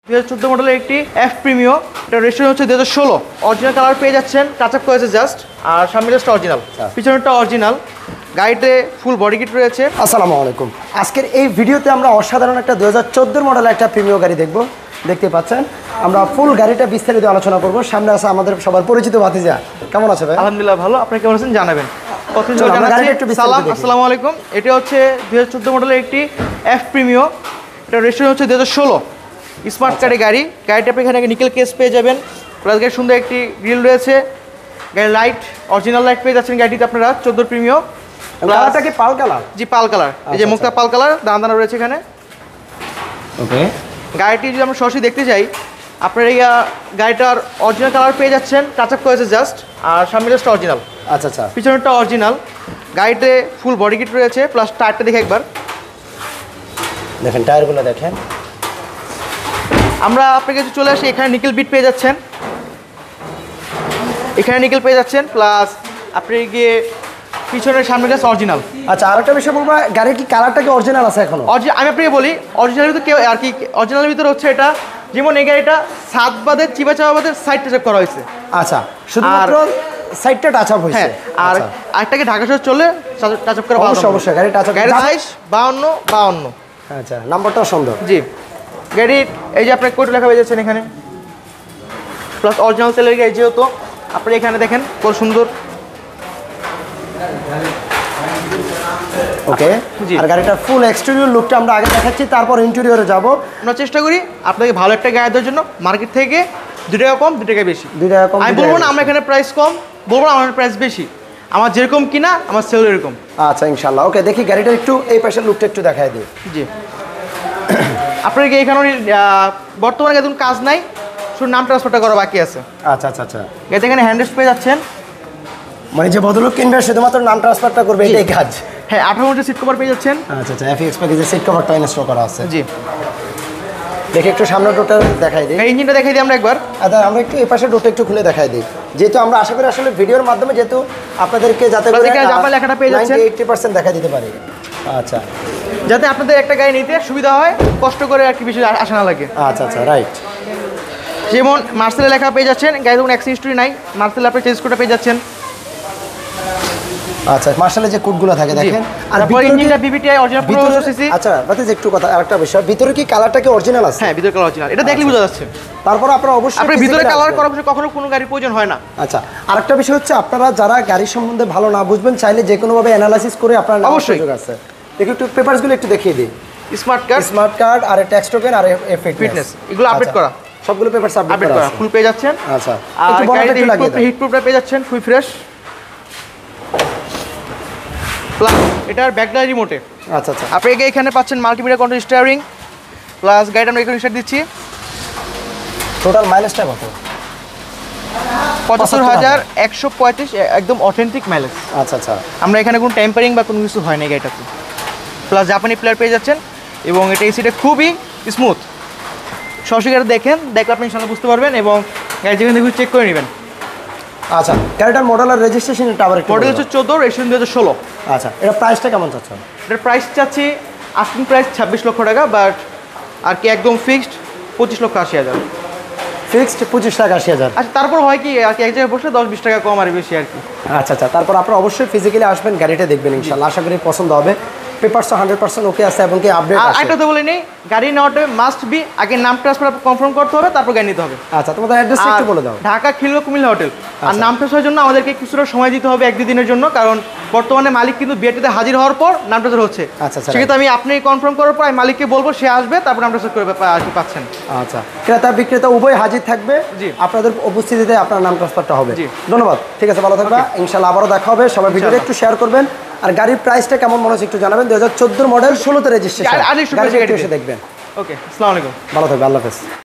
2014 মডেলের একটি F Premio, এটা রেজিস্ট্রেশন হচ্ছে 2016। অরিজিনাল কালার পেয়ে যাচ্ছেন, টাচ আপ করেছে জাস্ট, আর সামনে জাস্ট অরিজিনাল, পিছনেরটা অরিজিনাল। গাড়িতে ফুল বডি কিট রয়েছে। আসসালামু আলাইকুম। আজকের এই ভিডিওতে আমরা অসাধারণ একটা 2014 মডেলের একটা প্রিমিও গাড়ি দেখব। দেখতে পাচ্ছেন আমরা ফুল গাড়িটা বিস্তারিত আলোচনা করব। সামনে আছে আমাদের সবার পরিচিত ভাতিজা। কেমন আছে ভাই? আলহামদুলিল্লাহ ভালো, আপনি কেমন আছেন জানাবেন। আসসালামু আলাইকুম। এটা হচ্ছে 2014 মডেলের একটি এফ প্রিমিও, এটা রেজিস্ট্রেশন হচ্ছে 2016। স্মার্ট কার্ডের গাড়ি। গাড়িটা আপনি এখানে নিকেল কেস পেয়ে যাবেন, প্লাস গাড়ির সুন্দর একটি গ্রিল রয়েছে। গাড়ির লাইট অরিজিনাল লাইট পেয়ে যাচ্ছেন গাড়িতে আপনারা 14 প্রিমিও। কালারটা কি পাল কালার? জি পাল কালার, এই যে মুক্তা পাল কালার, দানা রয়েছে এখানে। ওকে, গাড়িটি যদি আমরা সরাসরি দেখতে যাই, আপনার এই গাড়িটার অরিজিনাল কালার পেয়ে যাচ্ছেন, টাচ আপ করেছে জাস্ট, আর সামনে জাস্ট অরিজিনাল। আচ্ছা আচ্ছা, পিছনেরটা অরিজিনাল। গাড়িতে ফুল বডি কিট রয়েছে, প্লাস টায়ারটা দেখে একবার দেখেন, টায়ারগুলো দেখেন। আমরা আপনাকে কাছে চলে আসি, এখানে নিকেল বিট পেয়ে যাচ্ছেন, এখানে নিকেল পেয়ে যাচ্ছেন, প্লাস আপনি গিয়ে পিছনের সামনে জাস্ট অরিজিনাল। আচ্ছা, আরেকটা বিষয় বলবো, গাড়ির কি কালারটা কি অরিজিনাল আছে এখনো? আমি আপনাকে বলি, অরিজিনালের ভিতরে কেউ আর কি, অরিজিনালের ভিতরে হচ্ছে এটা, যেমন এই গাড়িটা সাত বাদের চিবা চাপা বাদের সাইড টাচ আপ করা হয়েছে। আচ্ছা, শুধুমাত্র সাইডটা টাচ আপ হয়েছে। হ্যাঁ, আর আরেকটাকে ঢাকা শহর চলে টাচ আপ করা। অবশ্যই অবশ্যই, গাড়ি টাচ আপ। গাড়ির সাইজ 52। আচ্ছা, নাম্বারটাও সুন্দর। জি, গাড়ির এই যে আপনার কোড লেখা পেয়ে যাচ্ছেন এখানে, প্লাস অরিজিনাল তেলের গাড়ি যেহেতু, আপনি এখানে দেখেন খুব সুন্দর। ওকে, আর গাড়িটার ফুল এক্সটেরিয়র লুকটা আমরা আগে দেখাচ্ছি, তারপর ইন্টেরিয়রে যাব। আমরা চেষ্টা করি আপনাকে ভালো একটা গাড়ি দেওয়ার জন্য, মার্কেট থেকে 2 টাকা কম 2 টাকা বেশি। 2 টাকা কম, আমি বলবো না আমরা এখানে প্রাইস কম, বলবো না আমার প্রাইস বেশি, আমার যেরকম কিনা আমার সেল এরকম। আচ্ছা ইনশাল্লাহ। ওকে, দেখি গাড়িটা একটু এই পাশের লুকটা একটু দেখাই দিই। জি, আপনার কি এখানে বর্তমানে একদম কাজ নাই, শুধু নাম ট্রান্সফারটা করা বাকি আছে। আচ্ছা আচ্ছা আচ্ছা, গাড়িতে এখানে হ্যান্ডরেস্ট পেয়ে যাচ্ছেন, মানে যে ভদ্রলোক কিনবে শুধুমাত্র নাম ট্রান্সফারটা করবে, এটাই কাজ। হ্যাঁ, 18 ইঞ্চি সিট কভার পেয়ে যাচ্ছেন। আচ্ছা আচ্ছা, এফএক্স প্যাকেজের সিট কভারটা ইনস্টল করা আছে। জি, দেখি একটু সামনের ডোরটা দেখাই দিই। ইঞ্জিনটা দেখাই দিই আমরা একবার। আচ্ছা, আমরা একটু এই পাশের ডোরটা একটু খুলে দেখাই দিই, যেহেতু আমরা আশা করি আসলে ভিডিওর মাধ্যমে যেহেতু আপনাদেরকে যাতে করে জাপান লেখাটা পেয়ে যাচ্ছেন, 80% দেখা দিতে পারি। আচ্ছা, যাতে আপনাদের একটা গাড়ি নিতে সুবিধা হয়, কষ্ট করে আর কি বেশি আসা না লাগে। আচ্ছা আচ্ছা, রাইট। যেমন মার্সেলের লেখা পেয়ে যাচ্ছেন, গাড়ি যখন অ্যাক্সিডেন্ট হিস্টরি নাই, মার্সেল আপনি চেঞ্জ করে পেয়ে যাচ্ছেন। আচ্ছা, মার্শালের যে কোডগুলো থাকে দেখেন। আর ইঞ্জিনটা বিবিটিআই অরিজিনাল 1500 সিসি। আচ্ছা, বাতিজ একটু কথা, আরেকটা বিষয়, ভিতরে কি কালারটা কি অরিজিনাল আছে? হ্যাঁ, ভিতরে কালার অরিজিনাল, এটা দেখলে বোঝা যাচ্ছে। তারপর আপনারা অবশ্যই আপনি ভিতরে কালার করার কখনো কোনো গাড়ির প্রয়োজন হয় না। আচ্ছা, আরেকটা বিষয় হচ্ছে, আপনারা যারা গাড়ি সম্বন্ধে ভালো না বুঝবেন, চাইলে যে কোনোভাবে অ্যানালাইসিস করে আপনারা অবশ্যই সুযোগ আছে। দেখি একটু পেপারসগুলো একটু দেখিয়ে দিই। স্মার্ট কার্ড আর ট্যাক্স টোকেন আর ফিটনেস, এগুলো আপডেট করা, সবগুলো পেপার আপডেট করা, ফুল পেয়ে যাচ্ছেন। আচ্ছা, আর গাড়িতে হিটপ্রুফটা পেয়ে যাচ্ছেন ফুল ফ্রেশ, প্লাস এটার ব্যাকলাইট রিমোটে। আচ্ছা আচ্ছা, আপনি এখানে পাচ্ছেন মাল্টিমিডিয়া কন্ট্রোল স্টিয়ারিং, প্লাস গাড়িটা আমরা এখানে স্টার্ট দিচ্ছি। টোটাল মাইলেজটা কত? ৭৫,১৩৫, একদম অথেন্টিক মাইলেজ। আচ্ছা আচ্ছা, আমরা এখানে কোনো টেম্পারিং বা কোনো কিছু হয় না গাড়িটাতে, প্লাস জাপানি প্লেয়ার পেয়ে যাচ্ছেন, এবং এটা এসিটা খুবই স্মুথ। সরাসরি গাড়ি দেখলে আপনি ইনশাআল্লাহ বুঝতে পারবেন, এবং গাড়ি যেখানে দেখুন চেক করে নেবেন। আচ্ছা, গাড়িটার মডেল আর রেজিস্ট্রেশন আবার একটু মডেল হচ্ছে 14, রেজিস্ট্রেশন 2016। আচ্ছা, এটা প্রাইসটা কেমন চাচ্ছেন? এটার প্রাইস চাচ্ছি আস্কিং প্রাইস 26 লক্ষ টাকা, বাট আর কি একদম ফিক্সড 25,80,000। ফিক্সড 25,80,000। আচ্ছা, তারপর হয় কি আর কি, এক জায়গায় বসলে 10-20 টাকা কম আর বেশি আর কি। আচ্ছা আচ্ছা, তারপর আপনারা অবশ্যই ফিজিক্যালি আসবেন, গাড়িটা দেখবেন, ইনশাআল্লাহ আশা করি পছন্দ হবে। পেপারস 100% ওকে আছে, এবং কি আপডেট আছে। এটা তো বলে নেই, গাড়ি নেওয়াটা মাস্ট বি, আগে নাম ট্রান্সফার কনফার্ম করতে হবে, তারপর গাড়ি নিতে হবে। আচ্ছা, তোমাদের অ্যাড্রেসটা একটু বলে দাও। ঢাকা খিলগাঁও কুমিল্লা হোটেল। আর নাম ট্রান্সফারের জন্য আমাদেরকে কিছুটা সময় দিতে হবে, 1-2 দিনের জন্য, কারণ বর্তমানে মালিক কিন্তু বিআরটিতে হাজির হওয়ার পর নাম ট্রান্সফার হচ্ছে। আচ্ছা আচ্ছা, সেক্ষেত্রে আমি আপনি কনফার্ম করার পর আমি মালিককে বলবো, সে আসবে, তারপর নাম ট্রান্সফার করে পাচ্ছেন। আচ্ছা, ক্রেতা বিক্রেতা উভয় হাজির থাকবে। জি, আপনাদের উপস্থিতিতে আপনার নাম ট্রান্সফারটা হবে। ধন্যবাদ, ঠিক আছে, ভালো থাকবে, ইনশাআল্লাহ আবারও দেখা হবে। সবাই ভিডিওটা একটু শেয়ার করবেন, আর গাড়ির প্রাইসটা কেমন মনে হচ্ছে একটু জানাবেন। 2014 মডেল, 16তে রেজিস্ট্রেশন, গাড়ি এসে দেখবেন। ওকে, আসসালামু আলাইকুম, ভালো থাকবে, আল্লাহ হাফেজ।